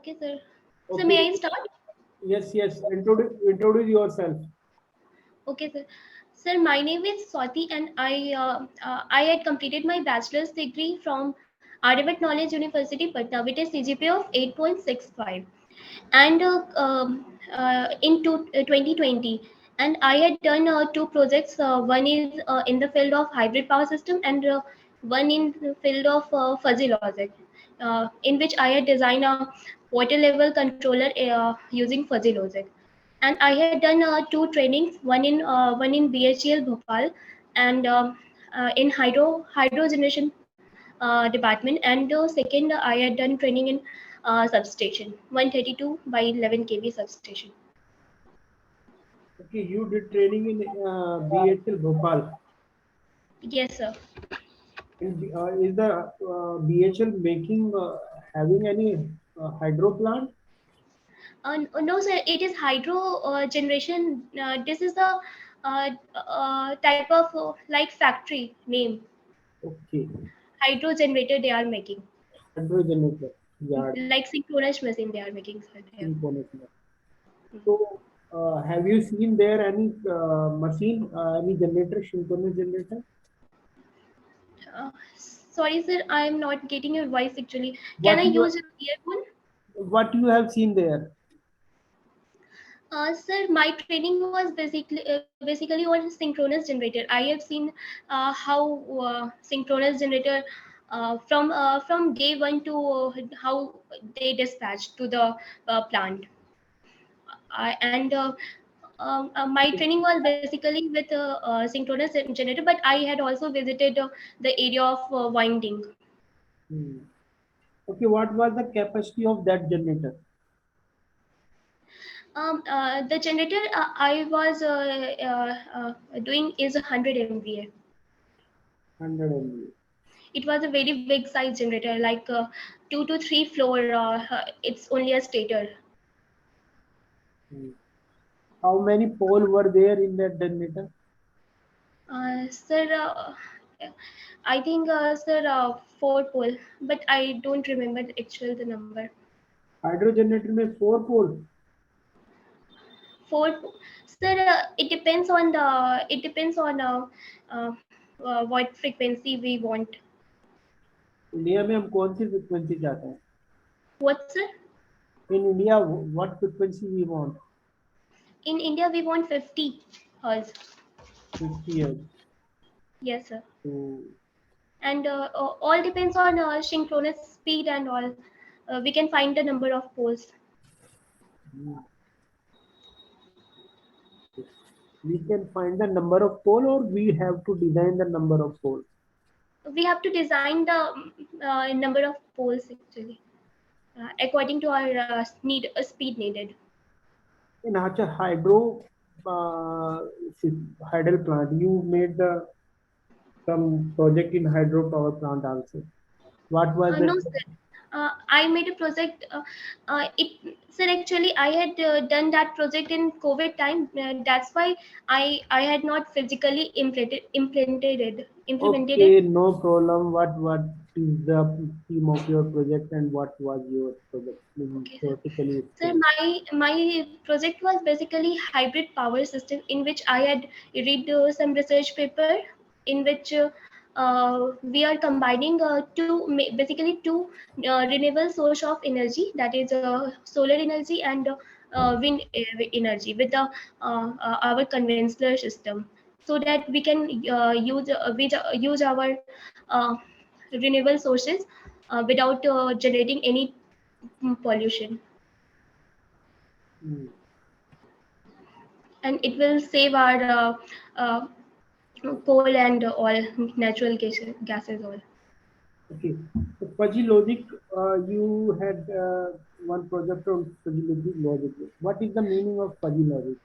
Okay, sir. So Okay. may I start? Yes. Introduce yourself. Okay, sir. Sir, my name is Swati, and I had completed my bachelor's degree from Aryavat Knowledge University, Patna, with a CGPA of 8.65, and in 2020. And I had done two projects. One is in the field of hybrid power system, and one in the field of fuzzy logic, in which I had designed a water level controller using fuzzy logic. And I had done two trainings, one in BHEL Bhopal, and in hydro generation department, and second I had done training in substation 132 by 11 kV substation. Okay, you did training in BHEL Bhopal. Yes, sir. And, is the BHEL making having any hydro plant? No, sir. It is hydro generation. This is the type of like factory name. Okay, Hydro generator they are making, hydro generator. Yeah, like synchronous machine they are making, sir. There. so, have you seen there any machine, any generator, synchronous generator? Sorry, sir. I am not getting your voice actually. Can I What you use your earphone? what you have seen there? Sir, my training was basically on synchronous generator. I have seen how synchronous generator from day one to how they dispatch to the plant. And my training was basically with synchronous generator, but I had also visited the area of winding. Hmm. Okay, what was the capacity of that generator? The generator I was doing is 100 MVA. 100 MVA. It was a very big size generator, like 2 to 3 floor. It's only a stator. Hmm. How many pole were there in that generator? Sir, I think, sir, 4 pole, but I don't remember the number. Hydro generator में 4 pole. Sir, it depends on what frequency we want. India में हम कौन सी frequency चाहते हैं? What, sir? In India, what frequency we want? In India, we want 50 hertz. 50 years. Yes, sir. So, And all depends on synchronous speed and all. We can find the number of poles. we can find the number of pole, or we have to design the number of pole. We have to design the number of poles actually, according to our speed needed. In hydro hydel plant, you made some project in hydro power plant also. What was No, that? sir. I made a project. Sir, actually, I had done that project in COVID time. That's why I had not physically implemented Okay, it. no problem. What is the theme of your project and what was your project? Okay, sir. Theoretically Sir, explain. my project was basically hybrid power system, in which I had read some research paper in which we are combining basically two renewable source of energy, that is solar energy and wind energy, with the our conventional system, so that we can use our uh, renewable sources without generating any pollution, Hmm. and it will save our uh, coal and oil, natural gases all. Okay. So fuzzy logic, you had one project on fuzzy logic. What is the meaning of fuzzy logic?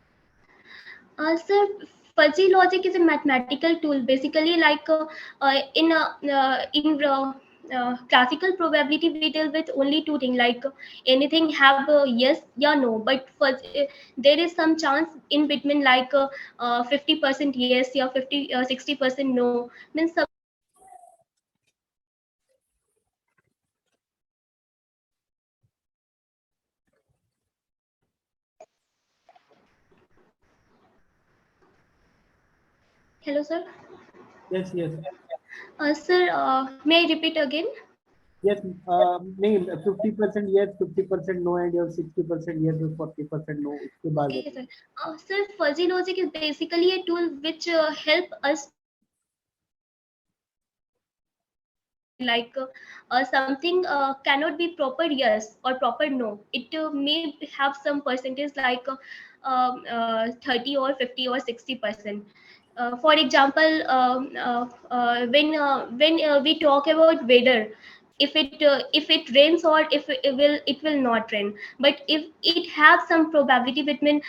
Sir, fuzzy logic is a mathematical tool, basically like in classical probability we deal with only two things, like anything have yes yeah no, but there is some chance in between, like 50% yes yeah 60% no, means. Hello, sir. Yes, yes. Sir, may I repeat again? Yes, नहीं 50% yes, 50% no, and your 60% yes or 40% no. उसके बाद Okay, बताइए. sir. Sir, fuzzy logic is basically a tool which help us to like something cannot be proper yes or proper no. It may have some percentage like 30 or 50 or 60%. For example, when we talk about weather, if it rains or if it will not rain, but if it has some probability between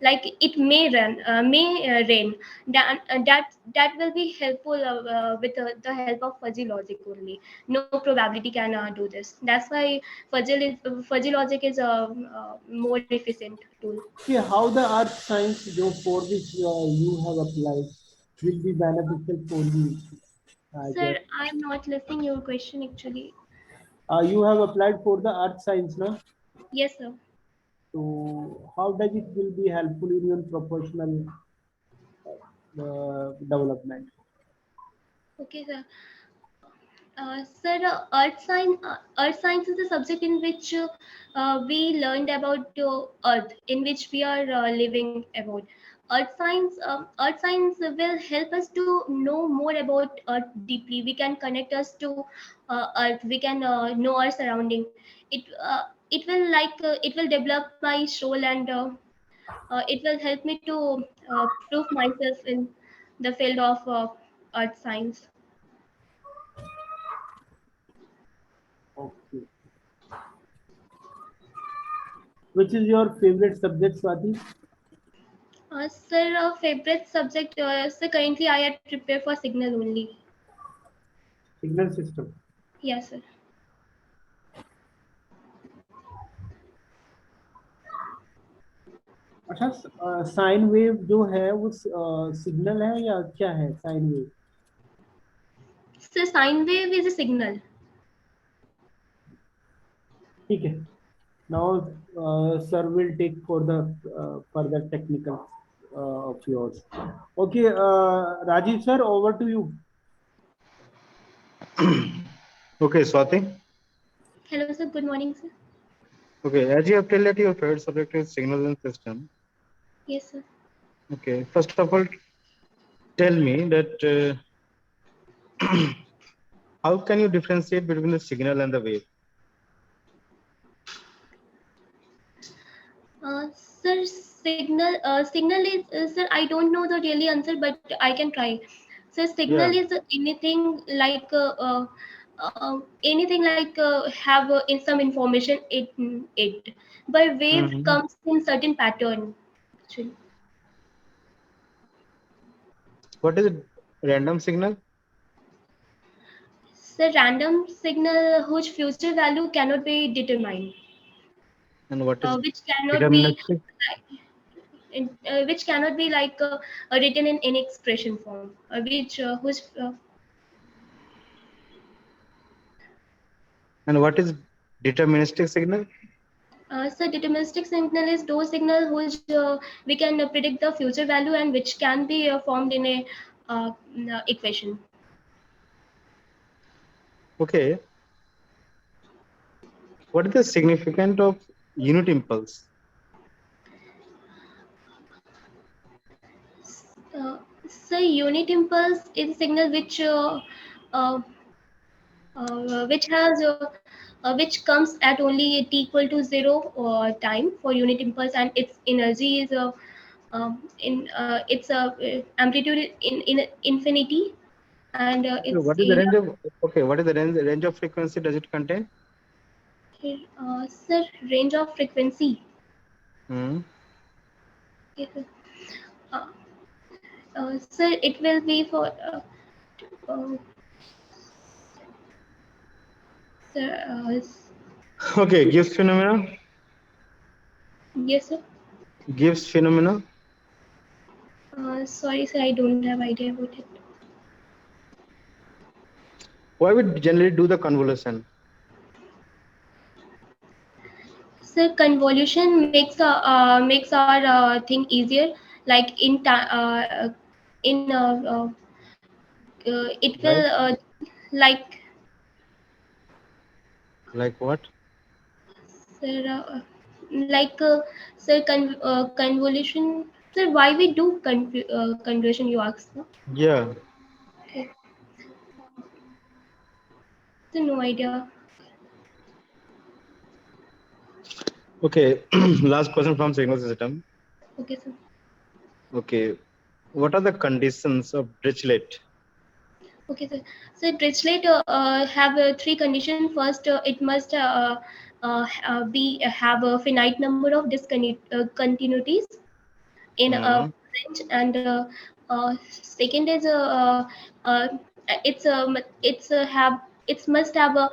like it may rain, that will be helpful with the help of fuzzy logic only. No probability can do this. That's why fuzzy logic is a more efficient tool. Okay, how the earth science जो for which you have applied will be beneficial for you, I Sir, guess. I'm not listening your question actually. You have applied for the earth science, na? Yes, sir. So how does it will be helpful in your professional development? Okay, sir. Sir, earth science is a subject in which we learned about Earth, in which we are living about. Earth science will help us to know more about Earth deeply. We can connect us to Earth. We can know our surrounding. It will develop my soul, and it will help me to prove myself in the field of Earth science. Okay. Which is your favorite subject, Swati? Sir, favorite subject. So currently I had prepared for signal only. Signal system. Yes, sir. अच्छा, sine wave जो है वो signal है या क्या है sine wave? So sine wave is a signal. ठीक है. Now, sir will take for the further technical of yours. Okay, Rajiv sir, over to you. Okay, Swati. Hello, sir. Good morning, sir. Okay, as you have told that your favorite subject is signals and system. Yes, sir. Okay, first of all, tell me that how can you differentiate between the signal and the wave? Signal is sir. I don't know the really answer, but I can try. So Yeah. signal is anything like have in some information it, but wave Mhm. comes in certain pattern. Actually. What is a random signal So random signal whose future value cannot be determined, and what is which cannot be deterministic? which cannot be written in any expression form, which whose And what is deterministic signal? so deterministic signal is those signal which we can predict the future value and which can be formed in a equation. Okay, what is the significance of unit impulse? Uh, so unit impulse is a signal uh, which comes at only t equal to 0 time for unit impulse, and its energy is in its amplitude in infinity, and Okay, its what is the range of what is the range of frequency does it contain? sir, range of frequency. Hmm. Yes, sir. Uh, sir, it will be for uh, sir, Okay, Gibbs phenomena. yes, sir. Gibbs phenomena. Sorry, sir, I don't have idea about it. Why we generally do the convolution? So convolution makes our thing easier. Like in time, in it will Like like like what? sir, like sir convolution. Sir, why we do conversion? You ask. No? Yeah. Okay. So no idea. Okay. Last question from signal system. Okay, sir. Okay. What are the conditions of Dirichlet? Okay, sir. So Dirichlet have three conditions. First, it must be have a finite number of discontinuities in a Hmm. range, and second is uh, it's have it must have a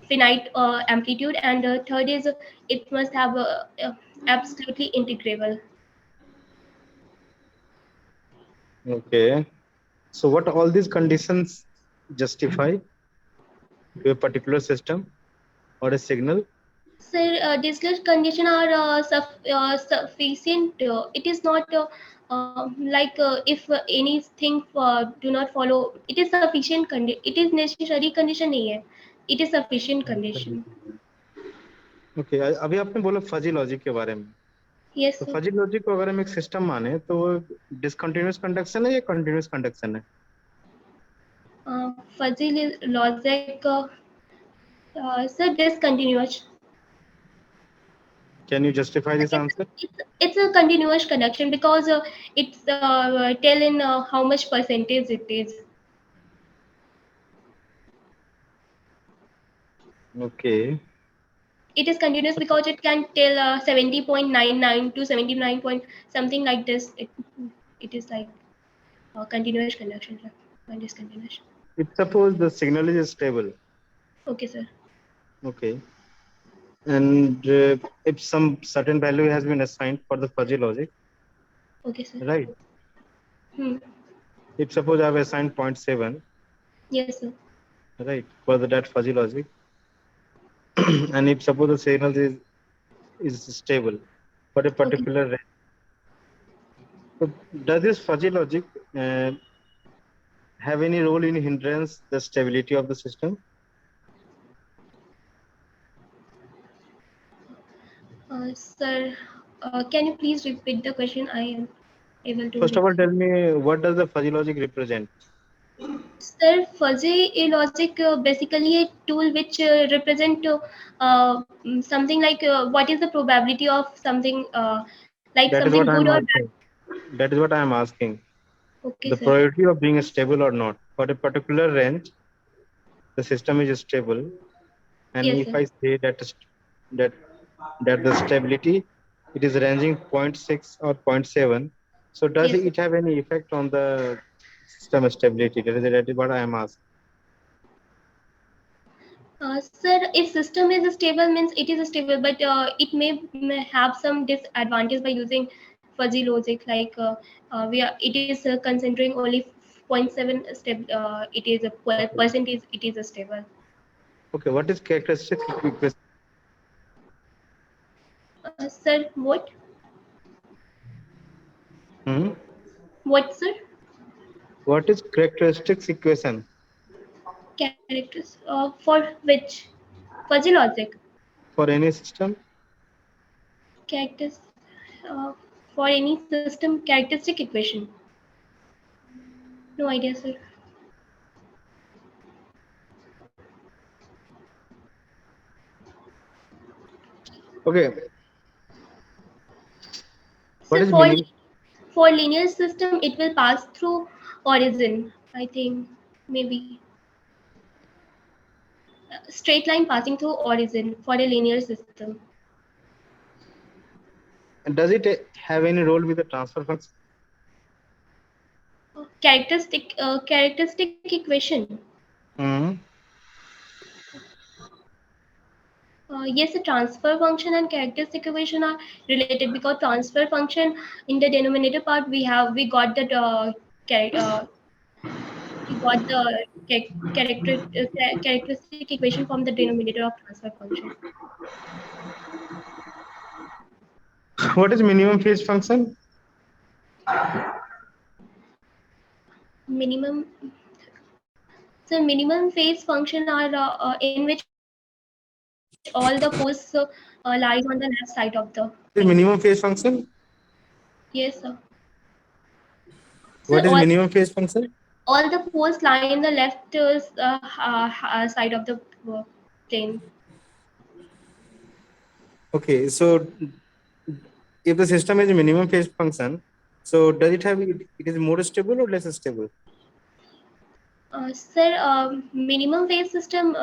finite amplitude, and third is it must have a absolutely integrable. Okay. So what all these conditions justify to a particular system or a signal? So discussed condition are sufficient. It is not like if anything do not follow, it is sufficient condition. It is necessary condition नहीं है. It is sufficient condition. Okay अभी आपने बोला fuzzy logic के बारे में Yes, तो sir. Fuzzy logic को अगर हम एक सिस्टम माने तो वो डिसकंटिन्यूअस कंडक्शन है या कंटिन्यूअस कंडक्शन है Fuzzy logic, sir, discontinuous. Can you justify this answer It's a continuous connection because it's tell in how much percentage it is. Okay It is continuous because it can tell 70.99 to 79 point something like this. It is like continuous conduction, sir. And discontinuous. If suppose the signal is stable Okay, sir. Okay and if some certain value has been assigned for the fuzzy logic Okay, sir. right Hmm. if suppose I have assigned zero point 0.7 Yes, sir. right for that fuzzy logic and if suppose the signal is stable for a Okay. particular range so does this fuzzy logic uh, have any role in hindrance the stability of the system Sir, can you please repeat the question? I am able to first of all recall. tell me what does the fuzzy logic represent Sir, fuzzy logic basically a tool which represent something like what is the probability of something like that is something what good I am or bad. asking that is what I am asking Okay, the sir. probability of being stable or not for a particular range the system is stable and Yes, if sir. I say that that the stability it is ranging zero point 0.6 or zero point 0.7 so does Yes, sir. it have any effect on the system stability that is what I am asking Sir, if system is stable means it is stable, but it may have some disadvantage by using fuzzy logic. Like it is considering only 0.7 step. It is a percentage. It is stable. okay what is characteristic equation Sir, what? hmm? What, sir? What is characteristics equation Characters. For which? Fuzzy logic. for any system Characters. Uh, for any system, characteristic equation. No idea, sir. okay what So is meaning for linear system, it will pass through origin. I think maybe straight line passing through origin for a linear system. does it have any role with the transfer function Characteristic equation. hmm? Yes, the transfer function and characteristic equation are related because transfer function in the denominator part we got that we got the characteristic equation from the denominator of transfer function. what is minimum phase function Minimum. So minimum phase function are in which all the force lies on the left side of the plane. What is minimum phase function? Yes, sir. So What is minimum phase function? all the force lie in the left side of the plane. Okay, so if the system is a minimum phase function, so does it have it is more stable or less stable? Sir, minimum phase system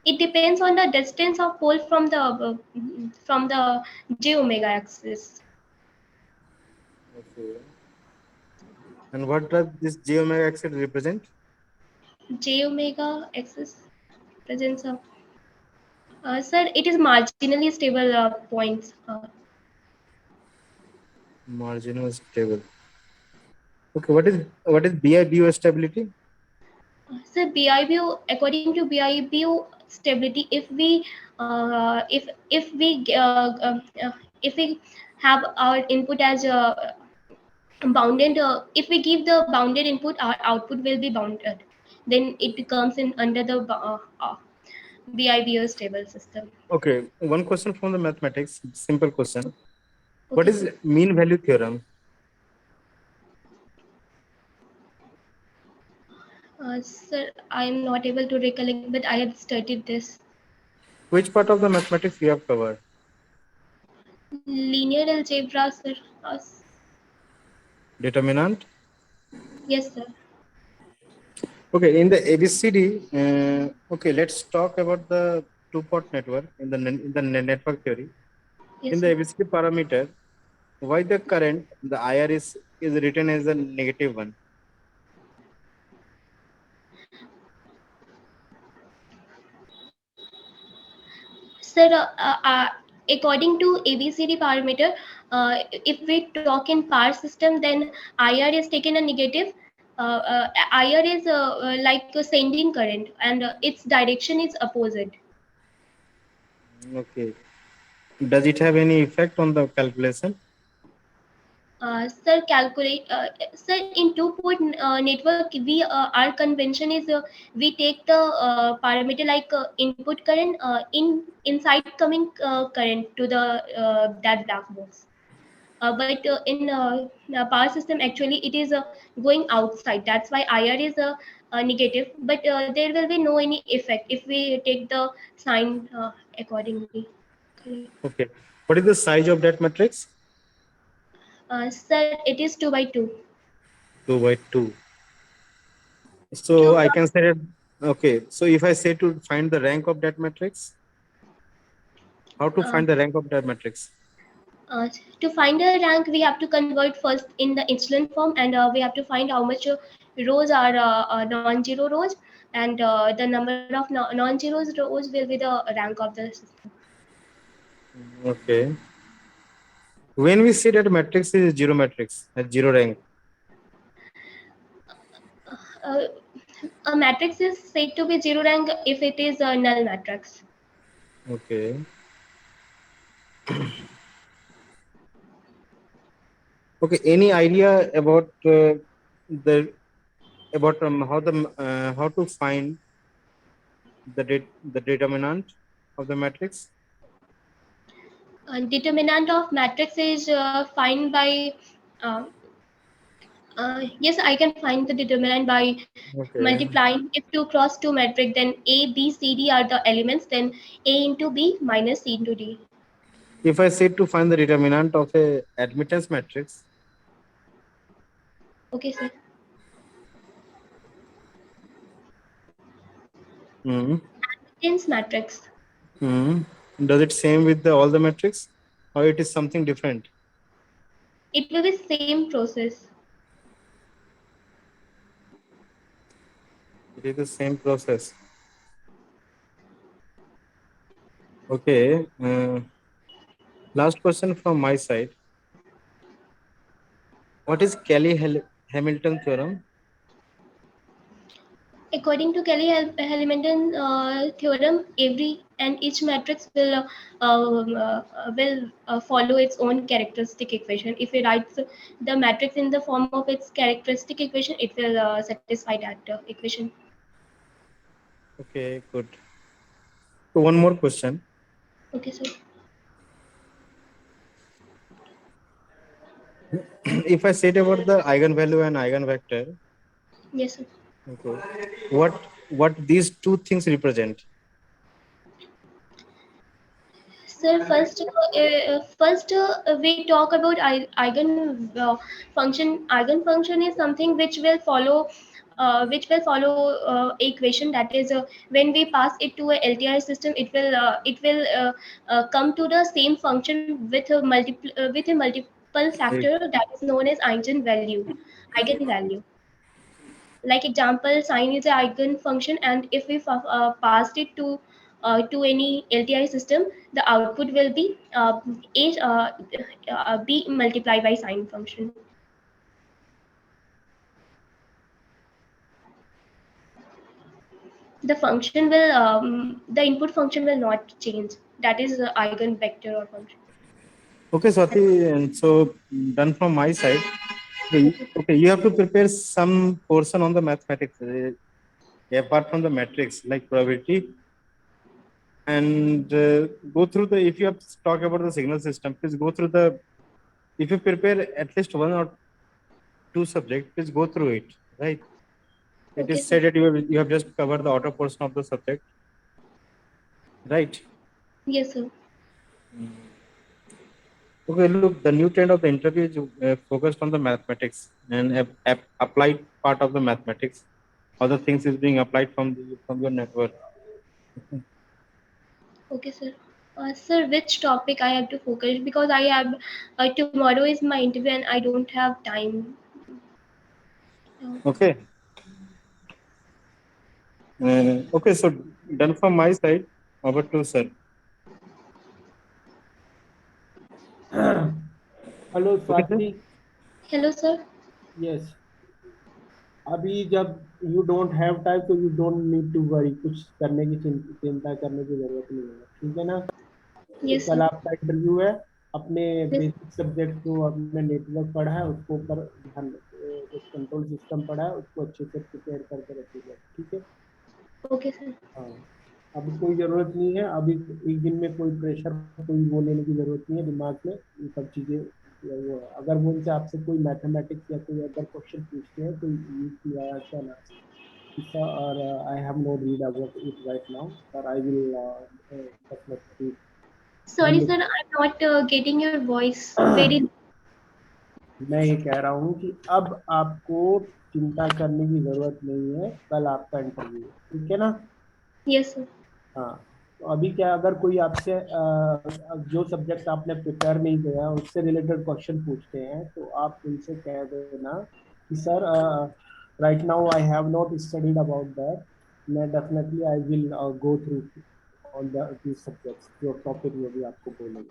it depends on the distance of pole from the j omega axis. Okay. And what does this j omega axis represent? J omega axis presence of sir, it is marginally stable points. Marginal stable. Okay, what is BIBO stability? So BIBU, according to BIBU stability, if we have our input as bounded, if we give the bounded input, our output will be bounded. Then it comes in under the BIBU stable system. Okay, one question from the mathematics, simple question. What Okay, is sir. mean value theorem? Sir, I am not able to recollect, but I have studied this. Which part of the mathematics you have covered? Linear algebra, sir. Determinant. Yes, sir. Okay, in the ABCD, okay, let's talk about the two-port network in the network theory. In Yes, the sir. ABCD parameter, why the current, the IR is written as a negative one? Sir, according to ABCD parameter, if we talk in power system, then IR is taken a negative. IR is like a sending current, and its direction is opposite. Okay. Does it have any effect on the calculation? Sir, calculate. Sir, in two-port network, our convention is we take the parameter like input current inside coming current to the that black box. But in power system, actually, it is going outside. That's why IR is negative. But there will be no any effect if we take the sign accordingly. Okay. What is the size of that matrix? Sir, it is 2 by 2. 2 by 2. 2 So I cross. can say that, okay. So if I say to find the rank of that matrix, how to Uh, find the rank of that matrix? Uh, to find a rank, we have to convert first in the echelon form, and we have to find how much rows are non-zero rows, and the number of non-zero rows will be the rank of the system. Okay. When we say that matrix is zero matrix, at zero rank, Uh, a matrix is said to be zero rank if it is a null matrix. okay. Okay. Any idea about the about how to find the determinant of the matrix? Determinant of matrix is find by uh, yes, I can find the determinant by Okay. multiplying if 2 cross 2 matrix, then A, B, C, D are the elements, then A into B minus C into D. If I say to find the determinant of a admittance matrix, Okay, sir. hmm, Admittance matrix. hmm, does it same with all the matrix, or it is something different? It will be same process. It is the same process. Okay. Last question from my side. What is Kelly Hamilton theorem? According to Kelly-Hamilton theorem, every and each matrix will follow its own characteristic equation. If we write the matrix in the form of its characteristic equation, it will satisfy that equation. Okay, good. So one more question. Okay, sir. If I said about the eigenvalue and eigenvector, Yes, sir. okay, what these two things represent? Sir, first we talk about function. Eigen function is something which will follow equation, that is when we pass it to a LTI system, it will come to the same function with a multiple Right. factor that is known as eigenvalue. Like example, sine is an eigen function, and if we passed it to any LTI system, the output will be b multiplied by sine function. The input function will not change. That is eigen vector or function. Okay, Swati, and so done from my side. Okay, Okay. okay, you have to prepare some portion on the mathematics apart from the matrix like probability, and go through the, if you have talk about the signal system, please go through the, if you prepare at least one or two subject, please go through it, right? It Okay, is sir. said that you have just covered the outer portion of the subject, right? Yes, sir. Okay, look, the new trend of the interview is focused on the mathematics and applied part of the mathematics. Other things is being applied from your network. Okay, sir. Sir, which topic I have to focus, because I have tomorrow is my interview and I don't have time. Uh, Okay. Okay, so done from my side. Over to sir. Hello Okay, sir. Swati. Hello, sir. Yes. अभी जब you don't have time तो you don't need to worry, कुछ करने की चिंता करने की जरूरत नहीं है, ठीक है ना. तो Yes, कल sir. आपका इंटरव्यू है. अपने Yes. बेसिक सब्जेक्ट जो आपने नेटवर्क पढ़ा है उसको ऊपर ध्यान रखिए, जो कंट्रोल सिस्टम पढ़ा है उसको अच्छे से प्रिपेयर करके रखिएगा, ठीक है. Okay, sir. हाँ. अभी कोई ज़रूरत नहीं है, अभी एक दिन में कोई प्रेशर, कोई वो लेने की ज़रूरत नहीं है दिमाग में, ये सब चीज़ें वो है. अगर वो उनसे आपसे कोई मैथमेटिक्स या कोई अदर क्वेश्चन पूछते हैं तो यू कैन आंसर, और I have no read about it right now, but I will definitely Sorry, handle sir. it. I'm not getting your voice very. मैं ये कह रहा हूँ कि अब आपको चिंता करने की ज़रूरत नहीं है, कल आपका इंटरव्यू है, ठीक है ना. Yes, sir. हाँ. तो अभी क्या, अगर कोई आपसे जो सब्जेक्ट आपने प्रिपेयर नहीं किया है उससे रिलेटेड क्वेश्चन पूछते हैं तो आप उनसे कह देना कि sir right now I have not studied about that, मैं definitely I will go through on the subjects जो टॉपिक में भी आपको बोलेंगे,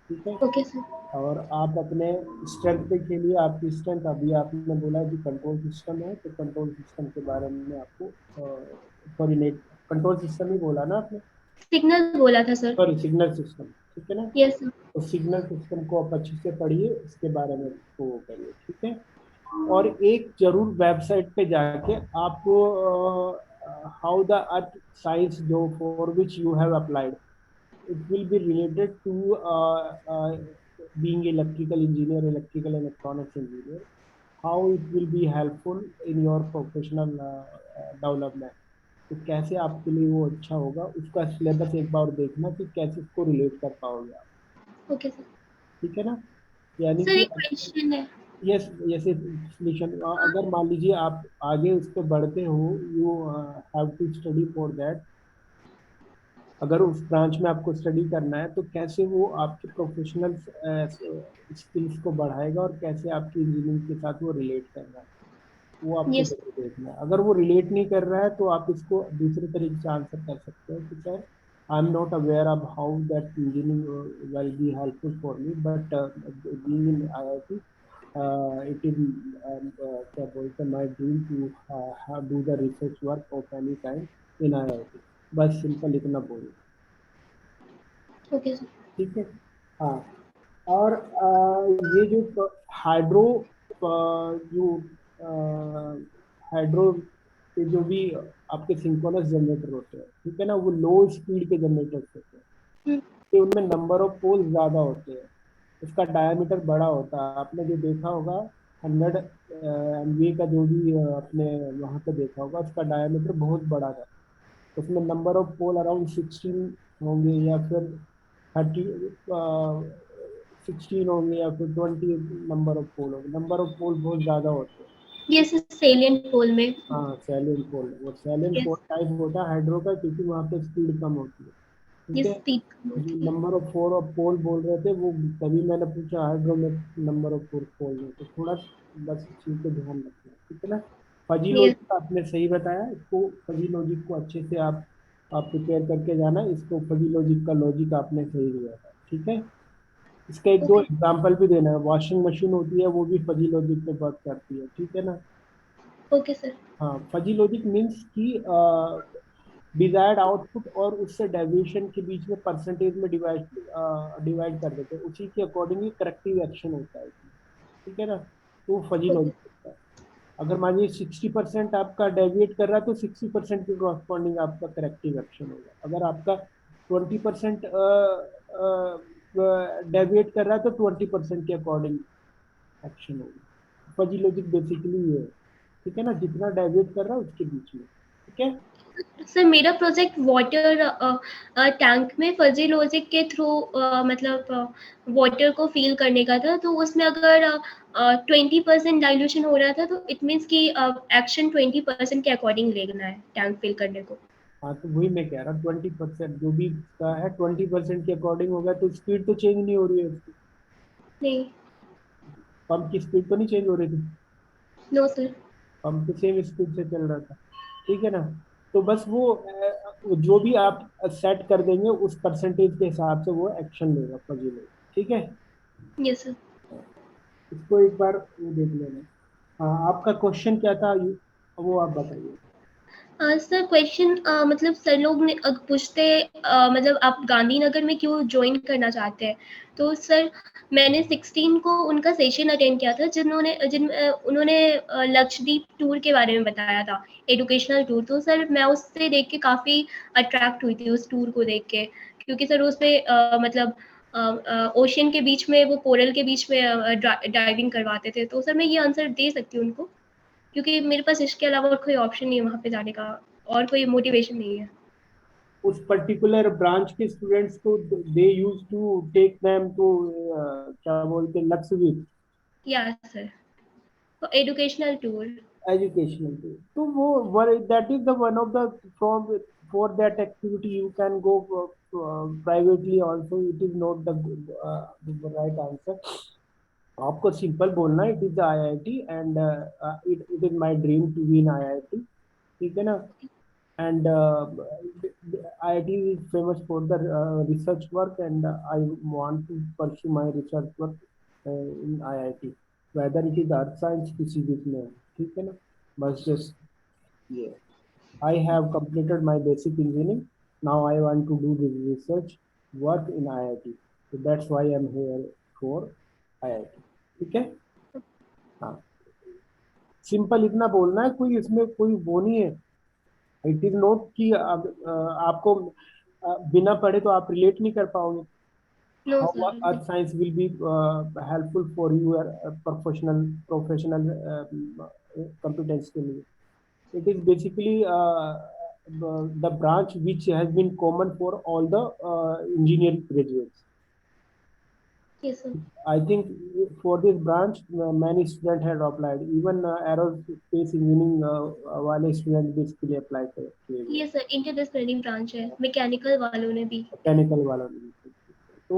ठीक है. Okay, sir. और आप अपने स्ट्रेंथ पे खेलिए. आपकी स्ट्रेंथ अभी आपने बोला कि कंट्रोल सिस्टम है, तो कंट्रोल सिस्टम के बारे में आपको सॉरी नेट कंट्रोल सिस्टम ही बोला ना आपने, Signal बोला था, sir. सॉरी सिग्नल सिस्टम, ठीक है ना. Yes, sir. तो सिग्नल सिस्टम को आप अच्छे से पढ़िए, इसके बारे में तो वो करिए, ठीक है. और एक जरूर वेबसाइट पे जाके आपको हाउ द अर्थ साइंस जो for which you have applied, it will be related to being electrical engineer, electrical and electronics engineer, how it will be helpful in your professional development. तो कैसे आपके लिए वो अच्छा होगा, उसका सिलेबस एक बार देखना कि कैसे उसको रिलेट कर पाओगे आप, Okay, sir. ठीक है ना. यानी Sir, कि एक question है. यस, जैसे सोल्यूशन, अगर मान लीजिए आप आगे उस पर बढ़ते हो, you have to study for that. अगर उस ब्रांच में आपको स्टडी करना है तो कैसे वो आपके प्रोफेशनल स्किल्स को बढ़ाएगा और कैसे आपकी इंजीनियरिंग के साथ वो रिलेट कर रहा है, वो आपको Yes. जरूर देखना है. अगर वो रिलेट नहीं कर रहा है तो आप इसको दूसरे तरीके से आंसर कर सकते हैं कि sir I am not aware of how that engineering will be helpful for me, but being in IIT it is क्या बोलते हैं, my dream to do the research work of any kind in IIT. बस simple इतना बोलूँ, okay sir. ठीक है। हाँ, और ये जो हाइड्रो जो हाइड्रो के जो भी आपके सिंक्रोनस जनरेटर होते हैं, ठीक है ना, वो लो स्पीड के जनरेटर्स होते हैं, कि उनमें नंबर ऑफ पोल ज्यादा होते हैं, उसका डायमीटर बड़ा होता है। आपने जो देखा होगा 100 MVA का जो भी आपने वहां पे देखा होगा, उसका डायमीटर बहुत बड़ा था। उसमें नंबर ऑफ पोल अराउंड 16 होंगे, या फिर 30 16 होंगे, या फिर 20 नंबर ऑफ पोल होंगे। नंबर ऑफ पोल बहुत ज्यादा होते हैं। ये सर सेलियंट पोल में। हाँ, सैलियन पोल, वो सैलियन पोल यस, टाइप होता है हाइड्रो का, क्योंकि वहाँ पे स्पीड कम होती है, ये ठीक है। स्पीड कम जो होती है। नंबर ऑफ फोर ऑफ पोल बोल रहे थे, वो तभी मैंने पूछा हाइड्रो में नंबर ऑफ फोर पोल में, तो थोड़ा बस इस चीज को ध्यान रखना, ठीक है ना। फजी यस, लॉजिक आपने सही बताया, इसको फजी लॉजिक को अच्छे से आप प्रिपेयर करके जाना। इसको फजी लॉजिक का लॉजिक आपने सही दिया था, ठीक है। इसका एक दो ओके, एग्जाम्पल भी देना है। वॉशिंग मशीन होती है, वो भी फजी लॉजिक पे वर्क करती है, ठीक है ना। Okay sir. हाँ, फजी लॉजिक मीन्स कि डिजायर्ड आउटपुट और उससे डेविएशन के बीच में परसेंटेज में डिवाइड डिवाइड कर देते हैं, उसी के अकॉर्डिंगली करेक्टिव एक्शन होता है इसमें, ठीक है ना। तो फजी ओके, लॉजिक होता है। अगर मान लीजिए 60% आपका डेविएट कर रहा है, तो 60% के कॉरस्पॉन्डिंग आपका करेक्टिव एक्शन होगा। अगर आपका 20% डेविएट कर रहा है, तो 20% के अकॉर्डिंग एक्शन होगा। फजी लॉजिक बेसिकली ये है, ठीक है ना, जितना डेविएट कर रहा है उसके बीच में, ठीक है। सर मेरा प्रोजेक्ट वाटर टैंक में फजी लॉजिक के थ्रू मतलब वाटर को फील करने का था। तो उसमें अगर 20% डाइल्यूशन हो रहा था, तो इट मीन्स कि एक्शन 20% के अकॉर्डिंग लेना है टैंक फिल करने को। हाँ, तो वही मैं कह रहा हूँ, 20% जो भी का है 20% के अकॉर्डिंग होगा, तो स्पीड तो चेंज नहीं हो रही है उसकी। नहीं। पंप की स्पीड तो नहीं चेंज हो रही थी, नो सर। पंप तो सेम स्पीड से चल रहा था, ठीक है ना। तो बस वो जो भी आप सेट कर देंगे, उस परसेंटेज के हिसाब से वो एक्शन लेगा फजी लेगा, ठीक है। Yes sir. इसको एक बार वो देख लेना। हाँ, आपका क्वेश्चन क्या था, वो आप बताइए। सर क्वेश्चन मतलब सर लोग ने पूछते मतलब आप गांधीनगर में क्यों ज्वाइन करना चाहते हैं। तो सर मैंने 16 को उनका सेशन अटेंड किया था, उन्होंने लक्षद्वीप टूर के बारे में बताया था, एजुकेशनल टूर। तो सर मैं उससे देख के काफ़ी अट्रैक्ट हुई थी उस टूर को देख के, क्योंकि सर उसमें मतलब ओशियन के बीच में, वो कोरल के बीच में डाइविंग करवाते थे। तो सर मैं ये आंसर दे सकती हूँ उनको, क्योंकि मेरे पास इसके अलावा और कोई ऑप्शन नहीं है वहाँ पे जाने का, और कोई मोटिवेशन नहीं है। उस पर्टिकुलर ब्रांच के स्टूडेंट्स को they use to take them to क्या बोलते हैं, लक्षद्वीप या sir, educational tour. educational tool. So that is the one of the from for that activity you can go privately also. It is not the right answer. आपको simple बोलना है, it is IIT and it is my dream to be in IIT, ठीक है ना। and IIT is famous for the research work, and I want to pursue my research work in IIT, whether it is earth science किसी भी में, ठीक है ना। बस just yeah, I have completed my basic engineering. Now I want to do the research work in IIT, so that's why I'm here for IIT, ठीक है। हाँ, सिंपल इतना बोलना है, कोई इसमें कोई वो नहीं है। इट इज नॉट कि आपको बिना पढ़े तो आप रिलेट नहीं कर पाओगे। No how sir. Earth science will be helpful for your professional competence के लिए। It is basically the branch which has been common for all the engineering graduates. Yes sir. I think for this branch, many students had applied. Even aerospace engineering वाले student भी इसके लिए apply किए हुए ये हैं, सर इंटरडिसिप्लिनरी ब्रांच है, mechanical वालों ने भी। मैकेनिकल वालों ने भी। तो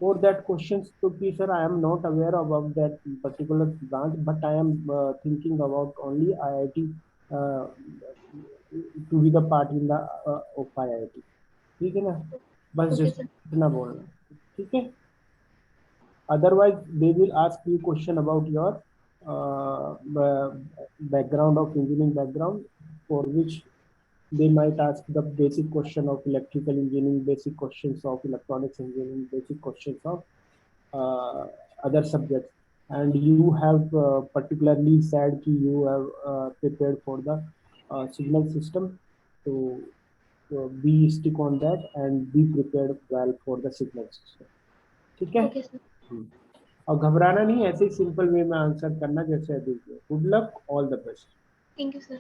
for that questions, तो कि sir I am not aware about that particular branch, but I am thinking about only IIT uh, to be the part in the of IIT, ठीक है ना। बस ओके जस्ट सर। इतना बोलना, ठीक है। Otherwise, they will ask you question about your background of engineering background, for which they might ask the basic question of electrical engineering, basic questions of electronics engineering, basic questions of other subjects. And you have particularly said that you have prepared for the signal system. So be stick on that and be prepared well for the signal system. ठीक है? Okay, sir. और घबराना नहीं, ऐसे ही simple way में answer करना जैसे अभी। Good luck, all the best. Thank you, sir.